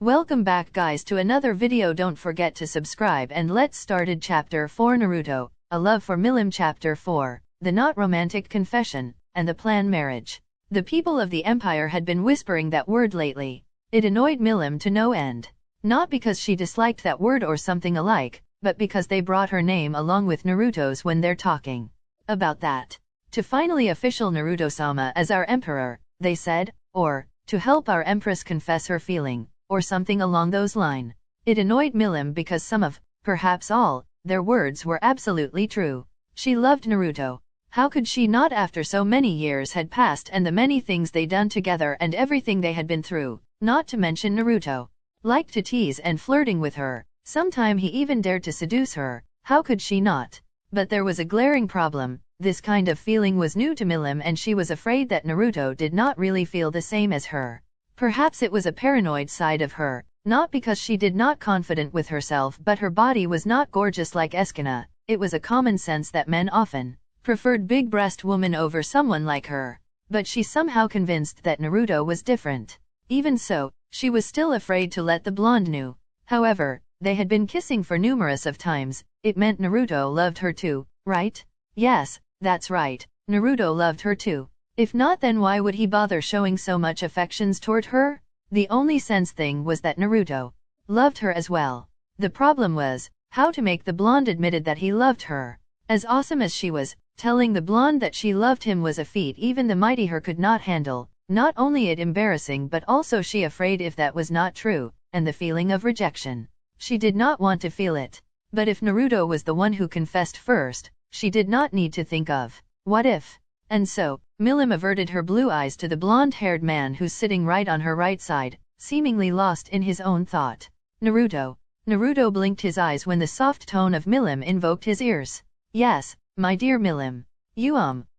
Welcome back guys to another video. Don't forget to subscribe and let's started chapter 4 Naruto, A Love for Milim. Chapter 4, The Not Romantic Confession, and the Planned Marriage. The people of the Empire had been whispering that word lately. It annoyed Milim to no end. Not because she disliked that word or something alike, but because they brought her name along with Naruto's when they're talking about that. To finally official Naruto-sama as our emperor, they said, or, to help our empress confess her feeling, or something along those lines. It annoyed Milim because some of, perhaps all, their words were absolutely true. She loved Naruto. How could she not after so many years had passed and the many things they done together and everything they had been through, not to mention Naruto liked to tease and flirting with her, sometime he even dared to seduce her, how could she not? But there was a glaring problem. This kind of feeling was new to Milim and she was afraid that Naruto did not really feel the same as her. Perhaps it was a paranoid side of her, not because she did not confident with herself but her body was not gorgeous like Eskina. It was a common sense that men often preferred big-breast women over someone like her. But she somehow convinced that Naruto was different. Even so, she was still afraid to let the blonde know. However, they had been kissing for numerous of times. It meant Naruto loved her too, right? Yes, that's right, Naruto loved her too. If not, then why would he bother showing so much affections toward her? The only sense thing was that Naruto loved her as well. The problem was how to make the blonde admitted that he loved her. As awesome as she was, telling the blonde that she loved him was a feat even the mighty her could not handle. Not only it embarrassing but also she afraid if that was not true, and the feeling of rejection. She did not want to feel it. But if Naruto was the one who confessed first, she did not need to think of what if. And so, Milim averted her blue eyes to the blonde-haired man who's sitting right on her right side, seemingly lost in his own thought. Naruto. Naruto blinked his eyes when the soft tone of Milim invoked his ears. Yes, my dear Milim.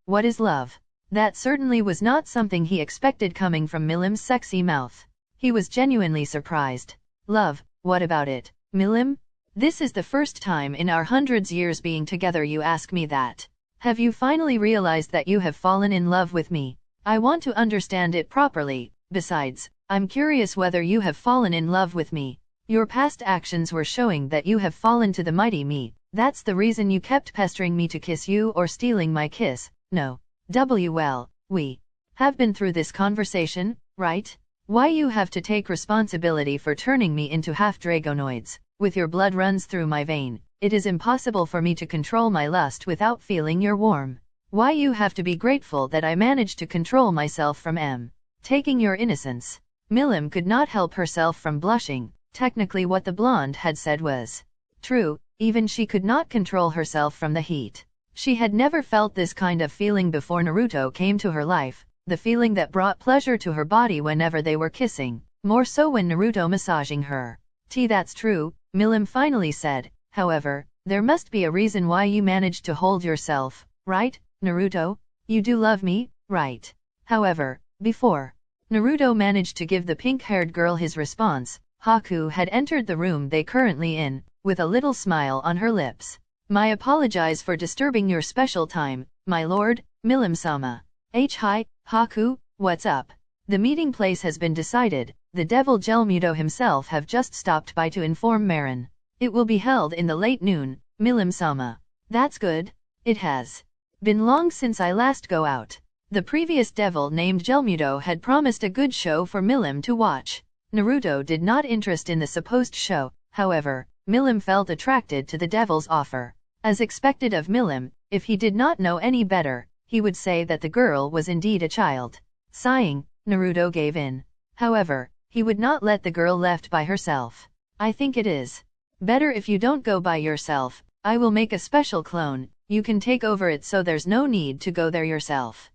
What is love? That certainly was not something he expected coming from Milim's sexy mouth. He was genuinely surprised. Love, what about it, Milim? This is the first time in our hundreds years being together you ask me that. Have you finally realized that you have fallen in love with me? I want to understand it properly. Besides, I'm curious whether you have fallen in love with me. Your past actions were showing that you have fallen to the mighty me. That's the reason you kept pestering me to kiss you or stealing my kiss. No. Well, we have been through this conversation, right? Why you have to take responsibility for turning me into half-dragonoids. With your blood runs through my vein, it is impossible for me to control my lust without feeling your warmth. Why you have to be grateful that I managed to control myself from taking your innocence. Milim could not help herself from blushing. Technically what the blonde had said was true, even she could not control herself from the heat. She had never felt this kind of feeling before Naruto came to her life, the feeling that brought pleasure to her body whenever they were kissing, more so when Naruto massaging her. That's true, Milim finally said. However, there must be a reason why you managed to hold yourself, right, Naruto? You do love me, right? However, before Naruto managed to give the pink-haired girl his response, Haku had entered the room they currently in, with a little smile on her lips. I apologize for disturbing your special time, my lord, Milim-sama. Hi, Haku, what's up? The meeting place has been decided. The devil Gelmuto himself have just stopped by to inform Marin. It will be held in the late noon, Milim-sama. That's good. It has been long since I last go out. The previous devil named Gelmuto had promised a good show for Milim to watch. Naruto did not interest in the supposed show, however, Milim felt attracted to the devil's offer. As expected of Milim, if he did not know any better, he would say that the girl was indeed a child. Sighing, Naruto gave in. However, he would not let the girl left by herself. I think it is better if you don't go by yourself. I will make a special clone. You can take over it so there's no need to go there yourself.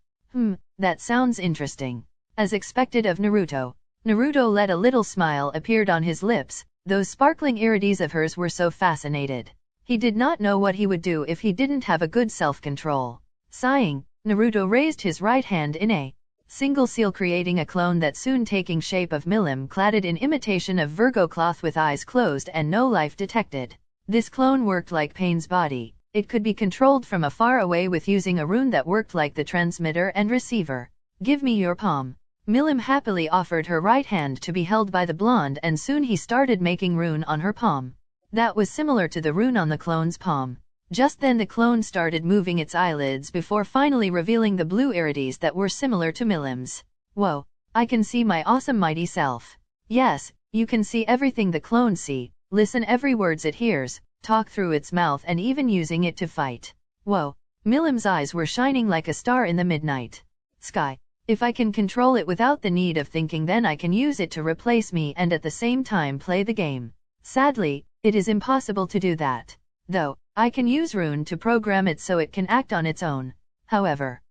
That sounds interesting. As expected of Naruto. Naruto let a little smile appeared on his lips. Those sparkling irides of hers were so fascinated. He did not know what he would do if he didn't have a good self-control. Sighing, Naruto raised his right hand in a single seal creating a clone that soon taking shape of Milim cladded in imitation of Virgo cloth with eyes closed and no life detected. This clone worked like Pain's body. It could be controlled from afar away with using a rune that worked like the transmitter and receiver. Give me your palm. Milim happily offered her right hand to be held by the blonde, and soon he started making rune on her palm. That was similar to the rune on the clone's palm. Just then the clone started moving its eyelids before finally revealing the blue irides that were similar to Milim's. Whoa, I can see my awesome mighty self. Yes, you can see everything the clone see, listen every words it hears, talk through its mouth and even using it to fight. Whoa, Milim's eyes were shining like a star in the midnight sky. If I can control it without the need of thinking, then I can use it to replace me and at the same time play the game. Sadly, it is impossible to do that. Though, I can use rune to program it so it can act on its own. However,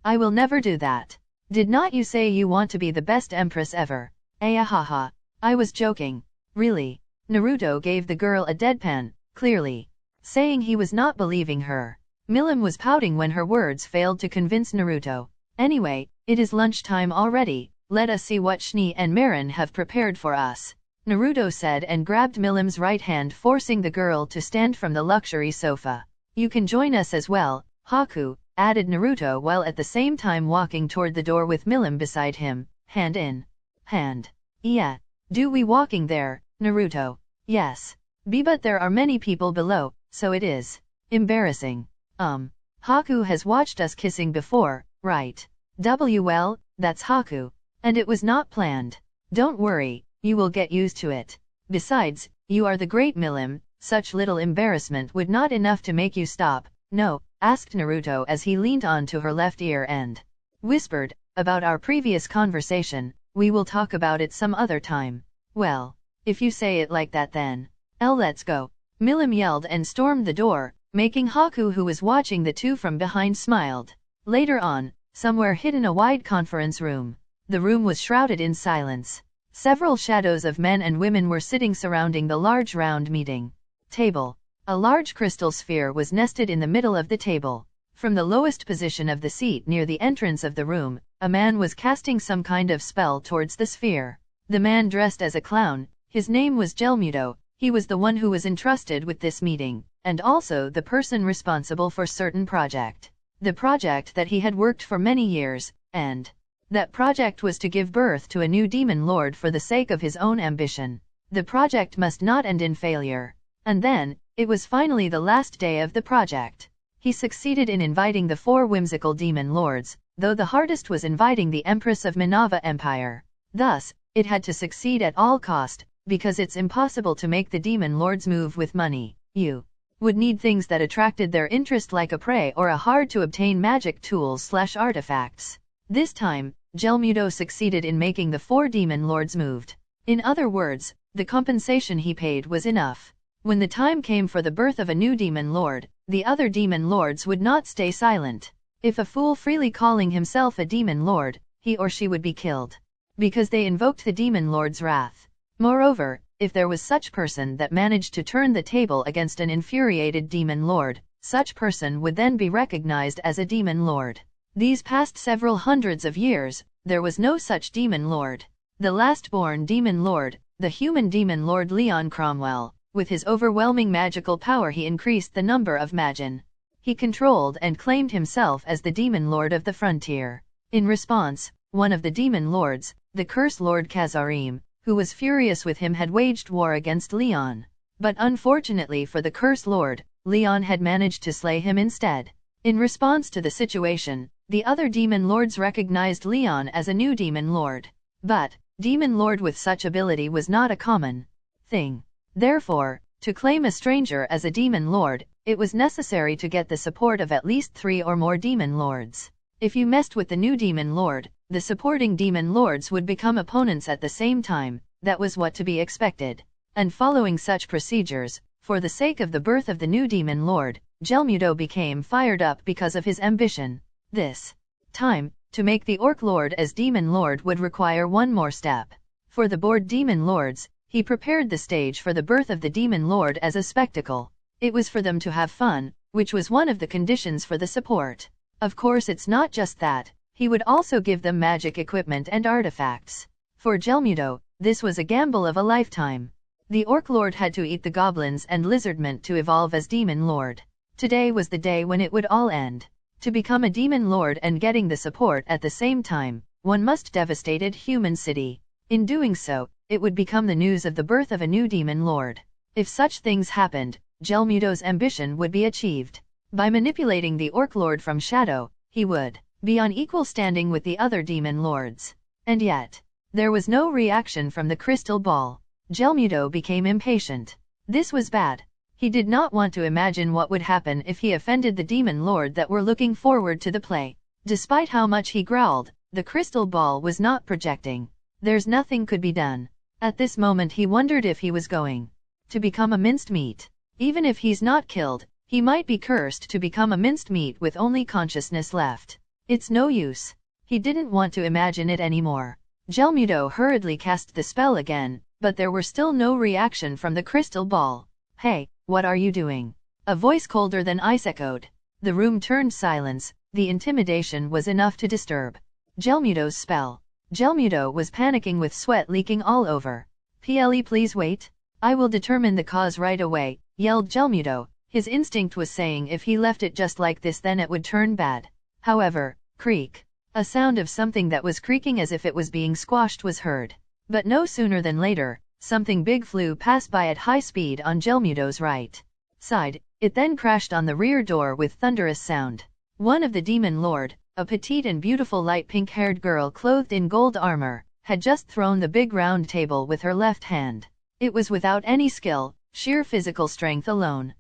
I will never do that. Did not you say you want to be the best empress ever? Haha, I was joking. Really? Naruto gave the girl a deadpan, clearly saying he was not believing her. Milim was pouting when her words failed to convince Naruto. Anyway, it is lunchtime already, let us see what Shni and Marin have prepared for us, Naruto said and grabbed Milim's right hand, forcing the girl to stand from the luxury sofa. You can join us as well, Haku, added Naruto while at the same time walking toward the door with Milim beside him, hand in hand. Yeah, do we walking there, Naruto? Yes. But there are many people below, so it is embarrassing. Haku has watched us kissing before, right? Well, that's Haku. And it was not planned. Don't worry, you will get used to it. Besides, you are the great Milim, such little embarrassment would not enough to make you stop, no? Asked Naruto as he leaned on to her left ear and whispered, about our previous conversation, we will talk about it some other time. Well, if you say it like that then. Let's go. Milim yelled and stormed the door, making Haku, who was watching the two from behind, smiled. Later on, somewhere hidden a wide conference room. The room was shrouded in silence. Several shadows of men and women were sitting surrounding the large round meeting table. A large crystal sphere was nested in the middle of the table. From the lowest position of the seat near the entrance of the room, a man was casting some kind of spell towards the sphere. The man dressed as a clown, his name was Gelmudo, he was the one who was entrusted with this meeting, and also the person responsible for certain project. The project that he had worked for many years, and that project was to give birth to a new demon lord for the sake of his own ambition. The project must not end in failure. And then, it was finally the last day of the project. He succeeded in inviting the 4 whimsical demon lords, though the hardest was inviting the Empress of Nava Empire. Thus, it had to succeed at all cost, because it's impossible to make the demon lords move with money. You would need things that attracted their interest, like a prey or a hard-to-obtain magic tools/artifacts. This time, Gelmudo succeeded in making the 4 demon lords moved. In other words, the compensation he paid was enough. When the time came for the birth of a new demon lord, the other demon lords would not stay silent. If a fool freely calling himself a demon lord, he or she would be killed, because they invoked the demon lord's wrath. Moreover, if there was such person that managed to turn the table against an infuriated demon lord, such person would then be recognized as a demon lord. These past several hundreds of years, there was no such demon lord. The last-born demon lord, the human demon lord Leon Cromwell, with his overwhelming magical power, he increased the number of Magin. He controlled and claimed himself as the demon lord of the frontier. In response, one of the demon lords, the Curse Lord Kazarim, who was furious with him, had waged war against Leon. But unfortunately for the Curse Lord, Leon had managed to slay him instead. In response to the situation, the other demon lords recognized Leon as a new demon lord. But, demon lord with such ability was not a common thing. Therefore, to claim a stranger as a demon lord, it was necessary to get the support of at least 3 or more demon lords. If you messed with the new demon lord, the supporting demon lords would become opponents at the same time. That was what to be expected. And following such procedures, for the sake of the birth of the new demon lord, Gelmudo became fired up because of his ambition. This time, to make the Orc Lord as demon lord would require one more step. For the bored demon lords, he prepared the stage for the birth of the demon lord as a spectacle. It was for them to have fun, which was one of the conditions for the support. Of course, it's not just that, he would also give them magic equipment and artifacts. For Gelmudo, this was a gamble of a lifetime. The Orc Lord had to eat the goblins and lizardmen to evolve as demon lord. Today was the day when it would all end. To become a demon lord and getting the support at the same time one must devastate human city. In doing so, it would become the news of the birth of a new demon lord. If such things happened, Gelmudo's ambition would be achieved. By manipulating the Orc Lord from Shadow, he would be on equal standing with the other demon lords. And yet, there was no reaction from the crystal ball. Gelmudo became impatient. This was bad. He did not want to imagine what would happen if he offended the demon lord that were looking forward to the play. Despite how much he growled, the crystal ball was not projecting. There's nothing could be done. At this moment he wondered if he was going to become a minced meat. Even if he's not killed, he might be cursed to become a minced meat with only consciousness left. It's no use. He didn't want to imagine it anymore. Gelmudo hurriedly cast the spell again, but there were still no reaction from the crystal ball. Hey, what are you doing? A voice colder than ice echoed. The room turned silence. The intimidation was enough to disturb Gelmudo's spell. Gelmudo was panicking with sweat leaking all over. Please wait. I will determine the cause right away, yelled Gelmudo. His instinct was saying if he left it just like this then it would turn bad. However, creak. A sound of something that was creaking as if it was being squashed was heard. But no sooner than later, something big flew past by at high speed on Gelmudo's right side. It then crashed on the rear door with thunderous sound. One of the demon lord, a petite and beautiful light pink-haired girl clothed in gold armor, had just thrown the big round table with her left hand. It was without any skill, sheer physical strength alone.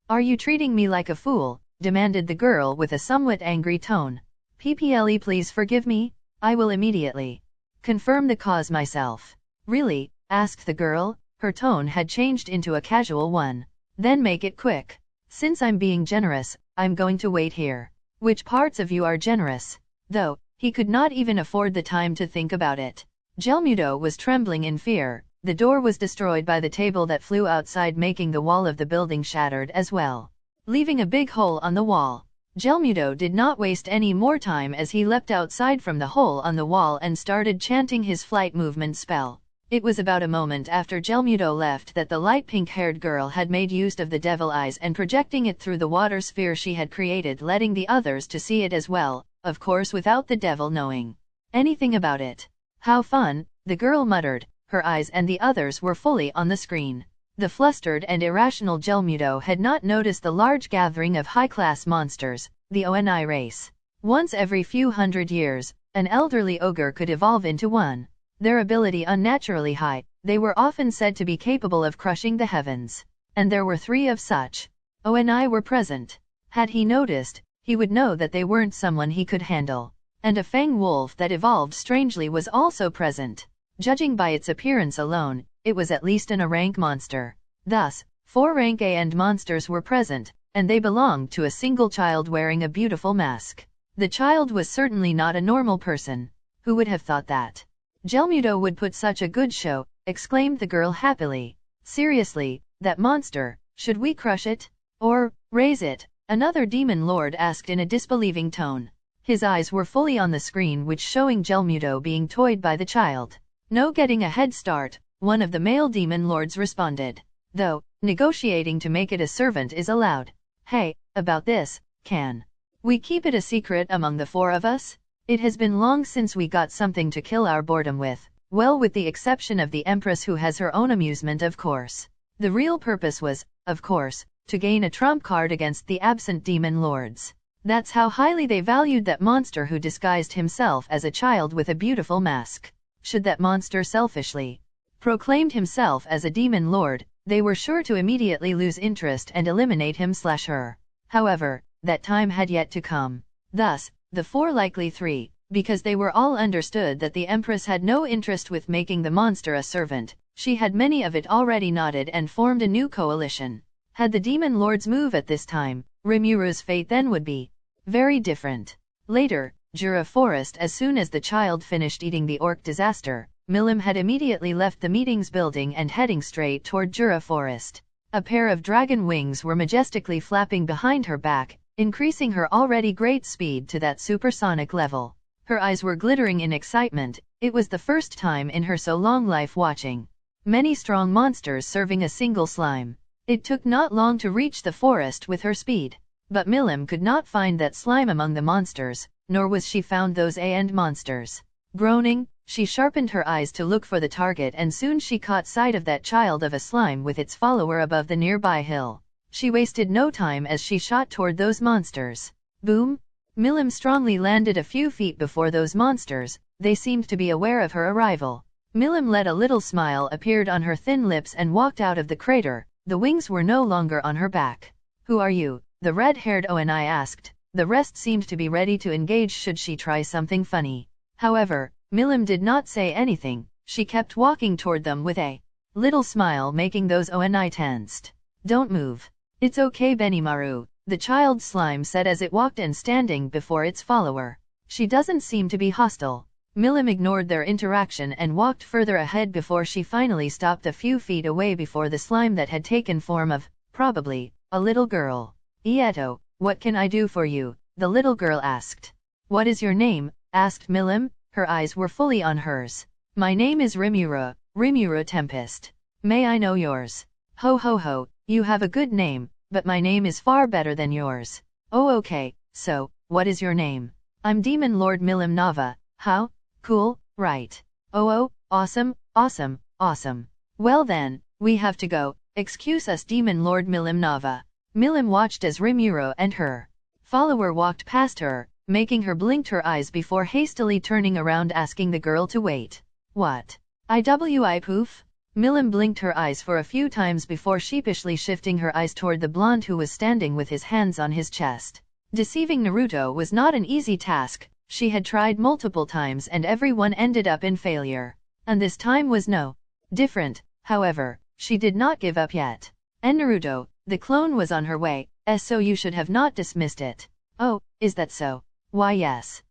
Are you treating me like a fool? Demanded the girl with a somewhat angry tone. Please forgive me, I will immediately confirm the cause myself. Really? Asked the girl, her tone had changed into a casual one. Then make it quick. Since I'm being generous, I'm going to wait here. Which parts of you are generous? Though, he could not even afford the time to think about it. Gelmudo was trembling in fear. The door was destroyed by the table that flew outside, making the wall of the building shattered as well, leaving a big hole on the wall. Gelmudo did not waste any more time as he leapt outside from the hole on the wall and started chanting his flight movement spell. It was about a moment after Gelmudo left that the light pink-haired girl had made use of the devil eyes and projecting it through the water sphere she had created, letting the others to see it as well, of course without the devil knowing anything about it. How fun, the girl muttered. Her eyes and the others were fully on the screen. The flustered and irrational Gelmudo had not noticed the large gathering of high-class monsters, the Oni race. Once every few hundred years, an elderly ogre could evolve into one. Their ability unnaturally high, they were often said to be capable of crushing the heavens. And there were 3 of such Oni were present. Had he noticed, he would know that they weren't someone he could handle. And a fang wolf that evolved strangely was also present. Judging by its appearance alone, it was at least an A-rank monster. Thus, 4 rank A and monsters were present, and they belonged to a single child wearing a beautiful mask. The child was certainly not a normal person. Who would have thought that? Gelmudo would put such a good show, exclaimed the girl happily. Seriously, that monster, should we crush it? Or raise it? Another demon lord asked in a disbelieving tone. His eyes were fully on the screen, which showing Gelmudo being toyed by the child. No getting a head start, one of the male demon lords responded. Though, negotiating to make it a servant is allowed. Hey, about this, can we keep it a secret among the 4 of us? It has been long since we got something to kill our boredom with. Well, with the exception of the Empress who has her own amusement, of course. The real purpose was, of course, to gain a trump card against the absent demon lords. That's how highly they valued that monster who disguised himself as a child with a beautiful mask. Should that monster selfishly proclaimed himself as a demon lord, they were sure to immediately lose interest and eliminate him/her. However, that time had yet to come. Thus, the 4 likely 3, because they were all understood that the Empress had no interest with making the monster a servant. She had many of it already knotted and formed a new coalition. Had the demon lords move at this time, Rimuru's fate then would be very different. Later, Jura Forest. As soon as the child finished eating the orc disaster, Milim had immediately left the meetings building and heading straight toward Jura Forest. A pair of dragon wings were majestically flapping behind her back, increasing her already great speed to that supersonic level. Her eyes were glittering in excitement. It was the first time in her so long life watching many strong monsters serving a single slime. It took not long to reach the forest with her speed. But Milim could not find that slime among the monsters. nor was she found those and monsters. Groaning, she sharpened her eyes to look for the target, and soon she caught sight of that child of a slime with its follower above the nearby hill. She wasted no time as she shot toward those monsters. Boom! Milim strongly landed a few feet before those monsters. They seemed to be aware of her arrival. Milim let a little smile appeared on her thin lips and walked out of the crater. The wings were no longer on her back. Who are you? The red-haired Oni asked. The rest seemed to be ready to engage should she try something funny. However, Milim did not say anything. She kept walking toward them with a little smile, making those Oni tensed. Don't move. It's okay, Benimaru, the child slime said as it walked and standing before its follower. She doesn't seem to be hostile. Milim ignored their interaction and walked further ahead before she finally stopped a few feet away before the slime that had taken form of, probably, a little girl. Ieto, what can I do for you? The little girl asked. What is your name? Asked Milim. Her eyes were fully on hers. My name is Rimuru, Rimuru Tempest. May I know yours? Ho ho ho, you have a good name, but my name is far better than yours. Oh okay, so, what is your name? I'm Demon Lord Milim Nava. How? Cool, right. Oh, awesome, awesome, awesome. Well then, we have to go. Excuse us, Demon Lord Milim Nava. Milim watched as Rimuru and her follower walked past her, making her blink her eyes before hastily turning around asking the girl to wait. What? IWI poof? Milim blinked her eyes for a few times before sheepishly shifting her eyes toward the blonde who was standing with his hands on his chest. Deceiving Naruto was not an easy task. She had tried multiple times and everyone ended up in failure. And this time was no different. However, she did not give up yet. And Naruto, the clone was on her way, so you should have not dismissed it. Oh, is that so? Why yes.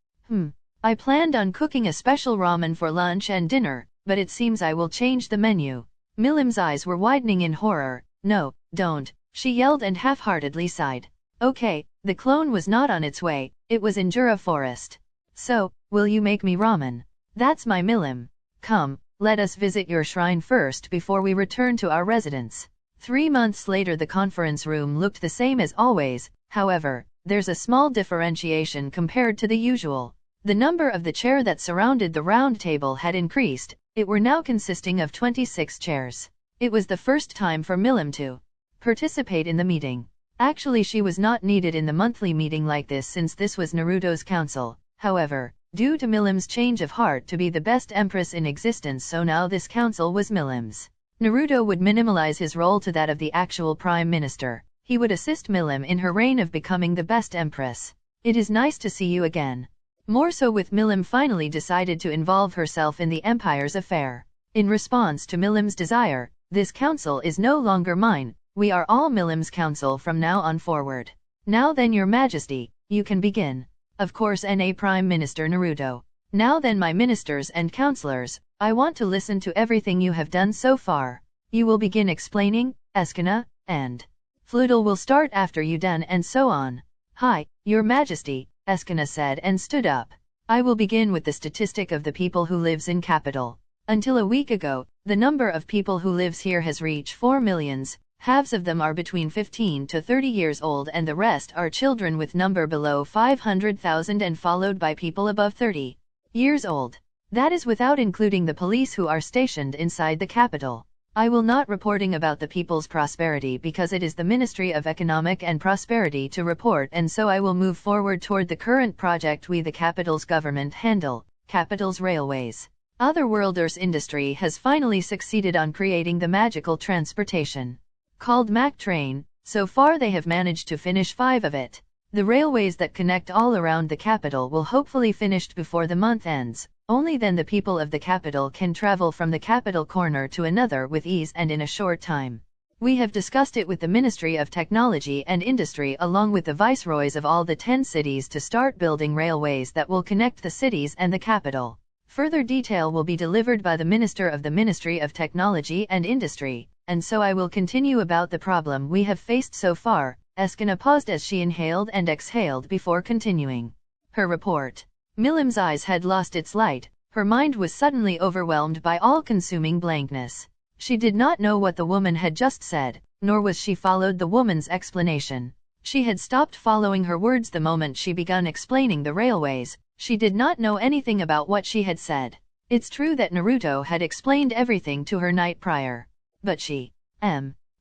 I planned on cooking a special ramen for lunch and dinner, but it seems I will change the menu. Milim's eyes were widening in horror. No, don't, she yelled and half-heartedly sighed. Okay, the clone was not on its way, it was in Jura Forest. So, will you make me ramen? That's my Milim. Come, let us visit your shrine first before we return to our residence. 3 months later the conference room looked the same as always, however, there's a small differentiation compared to the usual. The number of the chair that surrounded the round table had increased, it were now consisting of 26 chairs. It was the first time for Milim to participate in the meeting. Actually she was not needed in the monthly meeting like this since this was Naruto's council. However, due to Milim's change of heart to be the best empress in existence, so now this council was Milim's. Naruto would minimalize his role to that of the actual prime minister. He would assist Milim in her reign of becoming the best empress. It is nice to see you again. More so with Milim finally decided to involve herself in the empire's affair. In response to Milim's desire, this council is no longer mine, we are all Milim's council from now on forward. Now then, your majesty, you can begin. Of course, N.A. Prime Minister Naruto. Now then, my ministers and counselors, I want to listen to everything you have done so far. You will begin explaining, Escana, and Fludel will start after you done, and so on. Hi, your majesty, Escana said and stood up. I will begin with the statistic of the people who lives in capital. Until a week ago, the number of people who lives here has reached 4 millions. Halves of them are between 15 to 30 years old and the rest are children with number below 500,000 and followed by people above 30 years old. That is without including the police who are stationed inside the capital. I will not reporting about the people's prosperity because it is the Ministry of Economic and Prosperity to report, and so I will move forward toward the current project we the capital's government handle, capital's railways. Otherworlders industry has finally succeeded on creating the magical transportation called Mac Train. So far they have managed to finish 5 of it. The railways that connect all around the capital will hopefully finished before the month ends. Only then the people of the capital can travel from the capital corner to another with ease and in a short time. We have discussed it with the Ministry of Technology and Industry along with the viceroys of all the 10 cities to start building railways that will connect the cities and the capital. Further detail will be delivered by the Minister of the Ministry of Technology and Industry. And so I will continue about the problem we have faced so far. Escana paused as she inhaled and exhaled before continuing her report. Milim's eyes had lost its light, her mind was suddenly overwhelmed by all-consuming blankness. She did not know what the woman had just said, nor was she followed the woman's explanation. She had stopped following her words the moment she began explaining the railways. She did not know anything about what she had said. It's true that Naruto had explained everything to her night prior, but she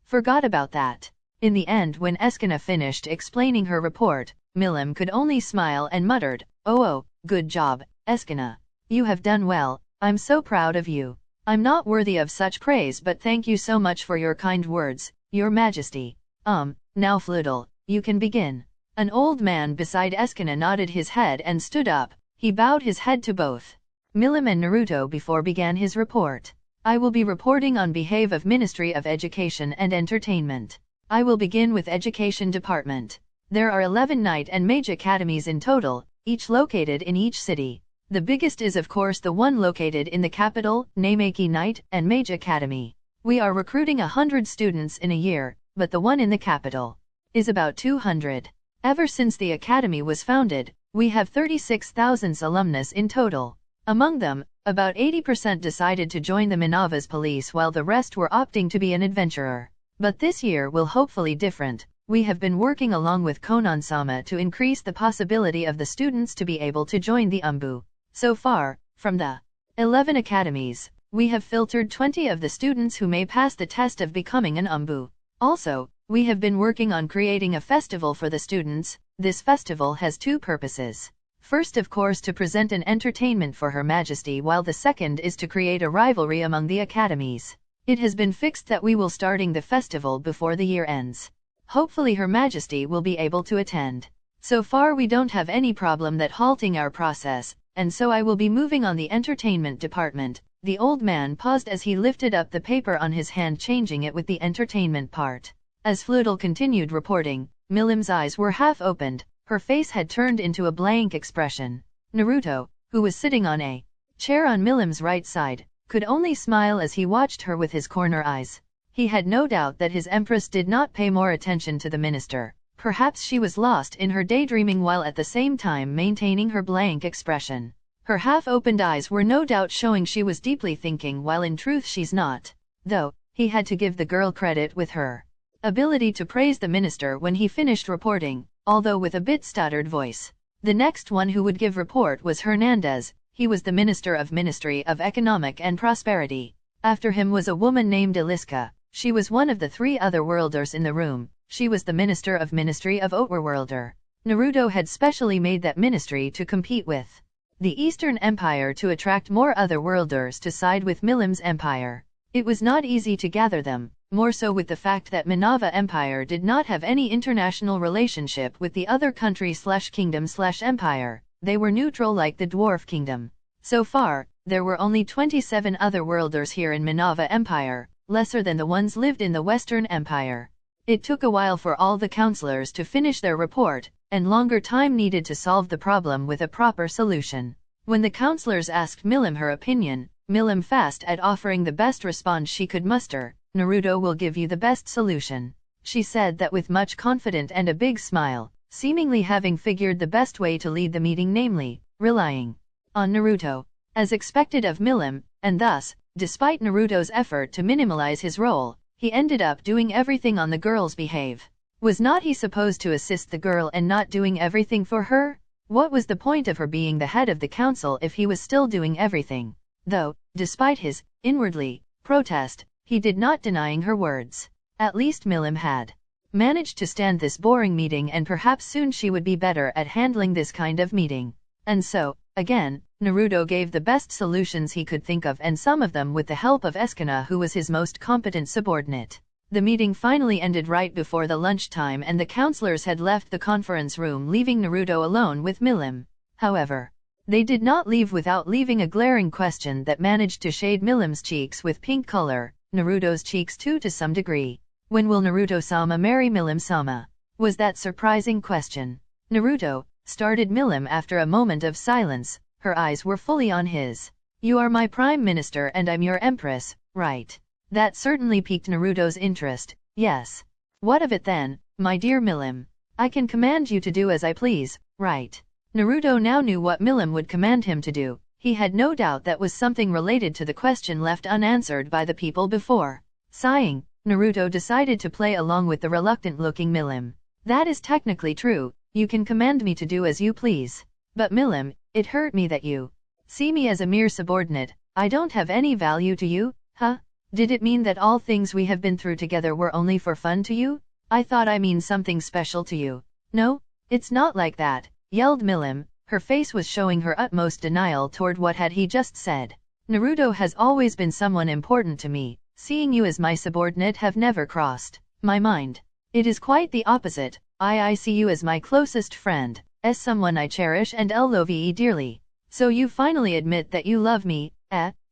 forgot about that. In the end, when Eskina finished explaining her report, Milim could only smile and muttered, "Oh, good job, Eskina. You have done well, I'm so proud of you. I'm not worthy of such praise, but thank you so much for your kind words, Your Majesty. Now Fludel, you can begin." An old man beside Eskina nodded his head and stood up. He bowed his head to both Milim and Naruto before began his report. "I will be reporting on behalf of Ministry of Education and Entertainment. I will begin with Education Department. There are 11 night and mage academies in total, each located in each city. The biggest is of course the one located in the capital, Namaki Night and Mage Academy. We are recruiting 100 students in a year, but the one in the capital is about 200. Ever since the academy was founded, we have 36,000 alumnus in total. Among them, about 80% decided to join the Nava's police while the rest were opting to be an adventurer. But this year will hopefully different. We have been working along with Konan-sama to increase the possibility of the students to be able to join the UMBU. So far, from the 11 academies, we have filtered 20 of the students who may pass the test of becoming an UMBU. Also, we have been working on creating a festival for the students. This festival has two purposes. First, of course, to present an entertainment for Her Majesty, while the second is to create a rivalry among the academies. It has been fixed that we will starting the festival before the year ends. Hopefully Her Majesty will be able to attend. So far we don't have any problem that halting our process, and so I will be moving on the entertainment department." The old man paused as he lifted up the paper on his hand, changing it with the entertainment part. As Fludel continued reporting, Milim's eyes were half opened, her face had turned into a blank expression. Naruto, who was sitting on a chair on Milim's right side, could only smile as he watched her with his corner eyes. He had no doubt that his empress did not pay more attention to the minister. Perhaps she was lost in her daydreaming while at the same time maintaining her blank expression. Her half-opened eyes were no doubt showing she was deeply thinking, while in truth she's not. Though, he had to give the girl credit with her ability to praise the minister when he finished reporting, although with a bit stuttered voice. The next one who would give report was Hernandez. He was the Minister of Ministry of Economic and Prosperity. After him was a woman named Eliska. She was one of the 3 other worlders in the room. She was the Minister of Ministry of Outworlder. Naruto had specially made that ministry to compete with the Eastern Empire to attract more other worlders to side with Milim's empire. It was not easy to gather them, more so with the fact that Nava Empire did not have any international relationship with the other country/kingdom/empire. They were neutral like the Dwarf Kingdom. So far, there were only 27 other worlders here in Nava Empire, lesser than the ones lived in the Western Empire. It took a while for all the counselors to finish their report, and longer time needed to solve the problem with a proper solution. When the counselors asked Milim her opinion, Milim fast at offering the best response she could muster. "Naruto will give you the best solution." She said that with much confidence and a big smile, seemingly having figured the best way to lead the meeting, namely, relying on Naruto. As expected of Milim, and thus, despite Naruto's effort to minimalize his role, he ended up doing everything on the girl's behalf. Was not he supposed to assist the girl and not doing everything for her? What was the point of her being the head of the council if he was still doing everything? Though, despite his, inwardly, protest, he did not denying her words. At least Milim had managed to stand this boring meeting, and perhaps soon she would be better at handling this kind of meeting. And so, again, Naruto gave the best solutions he could think of, and some of them with the help of Eskina, who was his most competent subordinate. The meeting finally ended right before the lunchtime, and the counselors had left the conference room, leaving Naruto alone with Milim. However, they did not leave without leaving a glaring question that managed to shade Milim's cheeks with pink color, Naruto's cheeks too to some degree. When will Naruto-sama marry Milim-sama? Was that surprising question. Naruto, started Milim after a moment of silence. Her eyes were fully on his. "You are my prime minister and I'm your empress, right?" That certainly piqued Naruto's interest. "Yes." "What of it then, my dear Milim? I can command you to do as I please, right?" Naruto now knew what Milim would command him to do. He had no doubt that was something related to the question left unanswered by the people before. Sighing, Naruto decided to play along with the reluctant-looking Milim. That is technically true, you can command me to do as you please. But milim, it hurt me that you see me as a mere subordinate. I don't have any value to you, huh? Did it mean that all things we have been through together were only for fun to you? I thought I mean something special to you. No, it's not like that, yelled milim. Her face was showing her utmost denial toward what had he just said. Naruto has always been someone important to me. Seeing you as my subordinate have never crossed my mind. It is quite the opposite. I see you as my closest friend, as someone I cherish and love dearly. So you finally admit that you love me,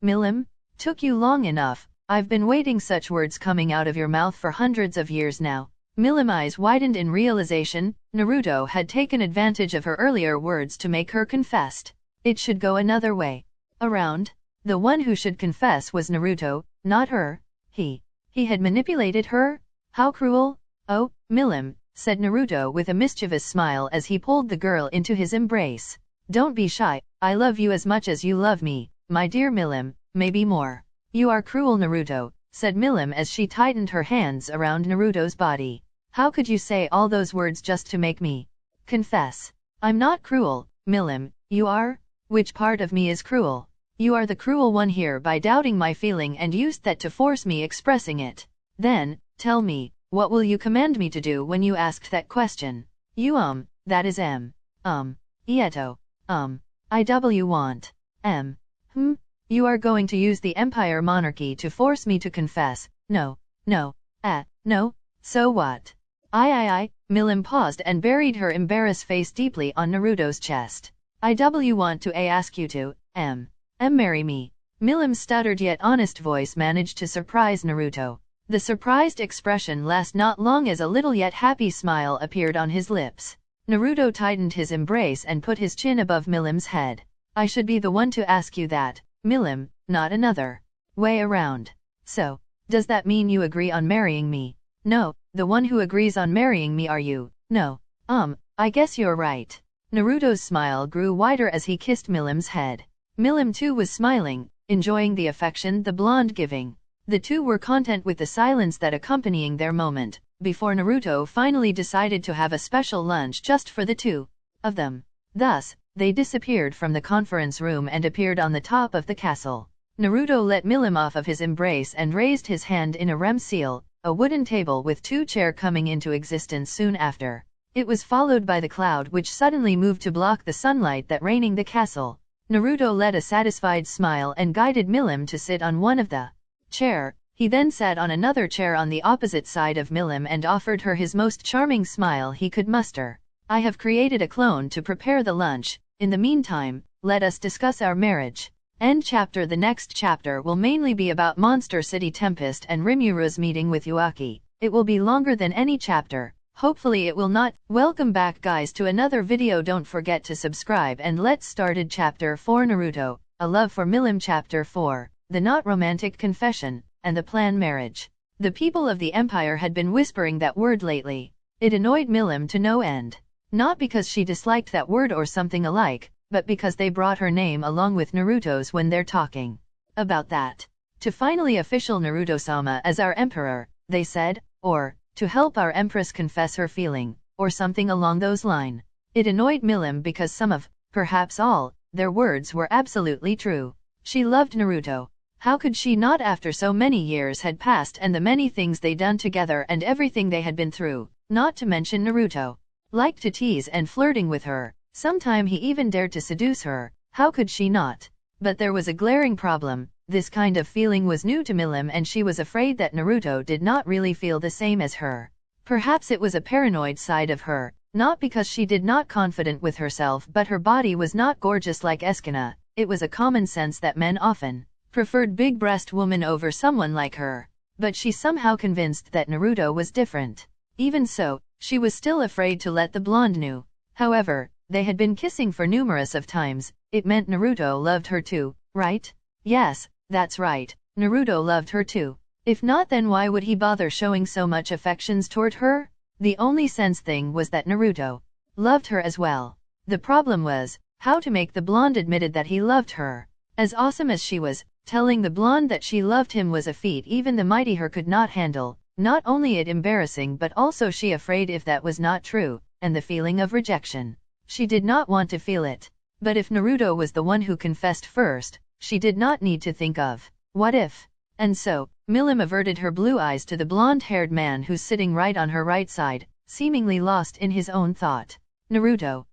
milim? Took you long enough. I've been waiting such words coming out of your mouth for hundreds of years now. Milim's eyes widened in realization. Naruto had taken advantage of her earlier words to make her confess. It should go another way around. The one who should confess was Naruto, not her. He had manipulated her? How cruel! Oh, milim, said Naruto with a mischievous smile as he pulled the girl into his embrace. Don't be shy, I love you as much as you love me, my dear milim, maybe more. You are cruel, Naruto, said milim as she tightened her hands around Naruto's body. How could you say all those words just to make me confess? I'm not cruel, milim, you are? Which part of me is cruel? You are the cruel one here by doubting my feeling and used that to force me expressing it. Then, tell me, what will you command me to do when you asked that question? You that is Ieto, I want, you are going to use the Empire Monarchy to force me to confess. No, no, so what? Milim paused and buried her embarrassed face deeply on Naruto's chest. I want to ask you to, marry me. Milim's stuttered yet honest voice managed to surprise Naruto. The surprised expression lasted not long as a little yet happy smile appeared on his lips. Naruto tightened his embrace and put his chin above Milim's head. I should be the one to ask you that, milim, not another way around. So, does that mean you agree on marrying me? No, the one who agrees on marrying me are you. No, I guess you're right. Naruto's smile grew wider as he kissed Milim's head. Milim too was smiling, enjoying the affection the blonde giving. The two were content with the silence that accompanying their moment, before Naruto finally decided to have a special lunch just for the two of them. Thus, they disappeared from the conference room and appeared on the top of the castle. Naruto let Milim off of his embrace and raised his hand in a rem seal, a wooden table with two chairs coming into existence soon after. It was followed by the cloud which suddenly moved to block the sunlight that raining the castle. Naruto let a satisfied smile and guided Milim to sit on one of the chair. He then sat on another chair on the opposite side of Milim and offered her his most charming smile he could muster. I have created a clone to prepare the lunch. In the meantime, let us discuss our marriage. End chapter. The next chapter will mainly be about Monster City Tempest and Rimuru's meeting with Yuaki. It will be longer than any chapter. Hopefully it will not. Welcome back guys to another video. Don't forget to subscribe and let's started chapter 4 Naruto, A Love for Milim. Chapter 4, The Not Romantic Confession, and the Planned Marriage. The people of the Empire had been whispering that word lately. It annoyed Milim to no end. Not because she disliked that word or something alike, but because they brought her name along with Naruto's when they're talking about that. To finally official Naruto-sama as our emperor, they said, or to help our empress confess her feeling, or something along those lines. It annoyed Milim because some of, perhaps all, their words were absolutely true. She loved Naruto. How could she not after so many years had passed and the many things they done together and everything they had been through, not to mention Naruto liked to tease and flirting with her. Sometime he even dared to seduce her. How could she not? But there was a glaring problem. This kind of feeling was new to Milim and she was afraid that Naruto did not really feel the same as her. Perhaps it was a paranoid side of her, not because she did not confident with herself but her body was not gorgeous like Escana. It was a common sense that men often preferred big-breast women over someone like her. But she somehow convinced that Naruto was different. Even so, she was still afraid to let the blonde know. However, they had been kissing for numerous of times. It meant Naruto loved her too, right? Yes, that's right. Naruto loved her too. If not, then why would he bother showing so much affections toward her? The only sense thing was that Naruto loved her as well. The problem was how to make the blonde admitted that he loved her. As awesome as she was, telling the blonde that she loved him was a feat even the mighty her could not handle. Not only it embarrassing but also she afraid if that was not true, and the feeling of rejection. She did not want to feel it. But if Naruto was the one who confessed first, she did not need to think of what if. And so, Milim averted her blue eyes to the blonde-haired man who's sitting right on her right side, seemingly lost in his own thought. Naruto